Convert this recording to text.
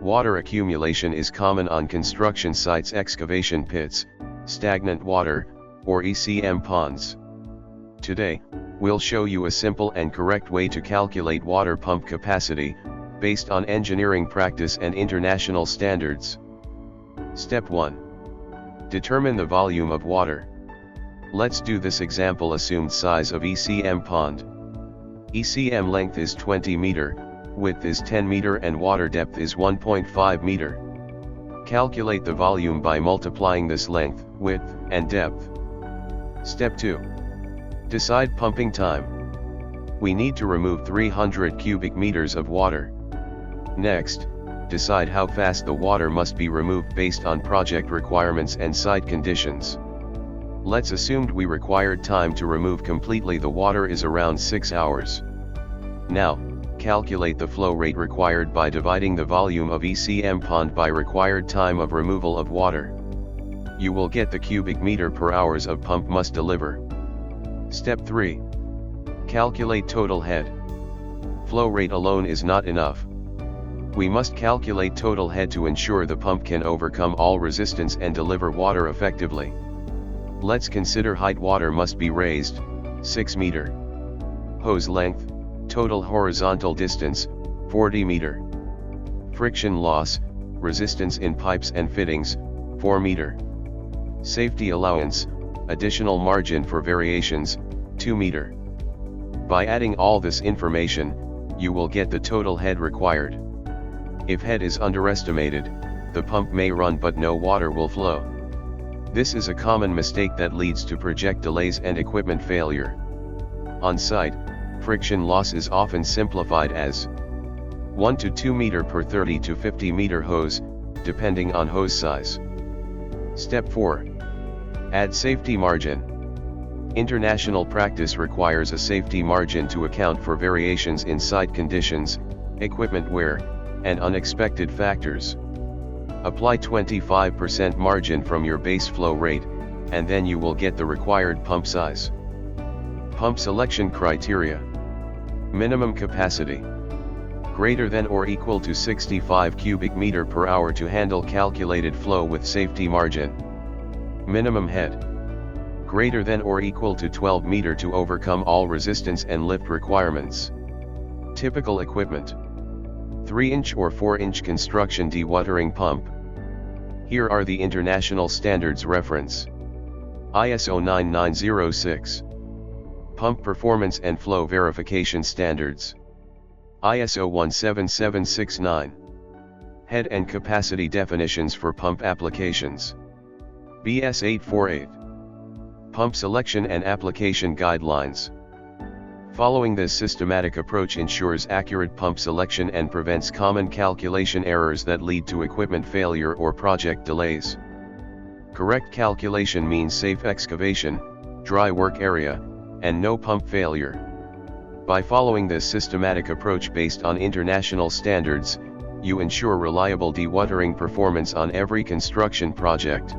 Water accumulation is common on construction sites, excavation pits, stagnant water, or ECM ponds. Today, we'll show you a simple and correct way to calculate water pump capacity, based on engineering practice and international standards. Step 1. Determine the volume of water. Let's do this example. Assumed size of ECM pond. ECM length is 20 meter, width is 10 meter and water depth is 1.5 meter. Calculate the volume by multiplying this length, width, and depth. Step 2. Decide pumping time. We need to remove 300 cubic meters of water. Next, decide how fast the water must be removed based on project requirements and site conditions. Let's assume we required time to remove completely the water is around 6 hours. Now, calculate the flow rate required by dividing the volume of ECM pond by required time of removal of water. You will get the cubic meter per hours of pump must deliver. Step 3. Calculate total head. Flow rate alone is not enough. We must calculate total head to ensure the pump can overcome all resistance and deliver water effectively. Let's consider height. Water must be raised, 6 meter. Hose length, total horizontal distance, 40 meter. Friction loss, resistance in pipes and fittings, 4 meter. Safety allowance, additional margin for variations, 2 meter. By adding all this information, you will get the total head required. If head is underestimated, the pump may run but no water will flow. This is a common mistake that leads to project delays and equipment failure. On site, friction loss is often simplified as 1 to 2 meter per 30 to 50 meter hose, depending on hose size. Step 4. Add safety margin. International practice requires a safety margin to account for variations in site conditions, equipment wear, and unexpected factors. Apply 25% margin from your base flow rate, and then you will get the required pump size. Pump selection criteria. Minimum capacity. Greater than or equal to 65 cubic meter per hour to handle calculated flow with safety margin. Minimum head. Greater than or equal to 12 meter to overcome all resistance and lift requirements. Typical equipment. 3-inch or 4-inch construction dewatering pump. Here are the international standards reference. ISO 9906. Pump performance and flow verification standards. ISO 17769. Head and capacity definitions for pump applications. BS 848. Pump selection and application guidelines. Following this systematic approach ensures accurate pump selection and prevents common calculation errors that lead to equipment failure or project delays. Correct calculation means safe excavation, dry work area, and no pump failure. By following this systematic approach based on international standards, you ensure reliable dewatering performance on every construction project.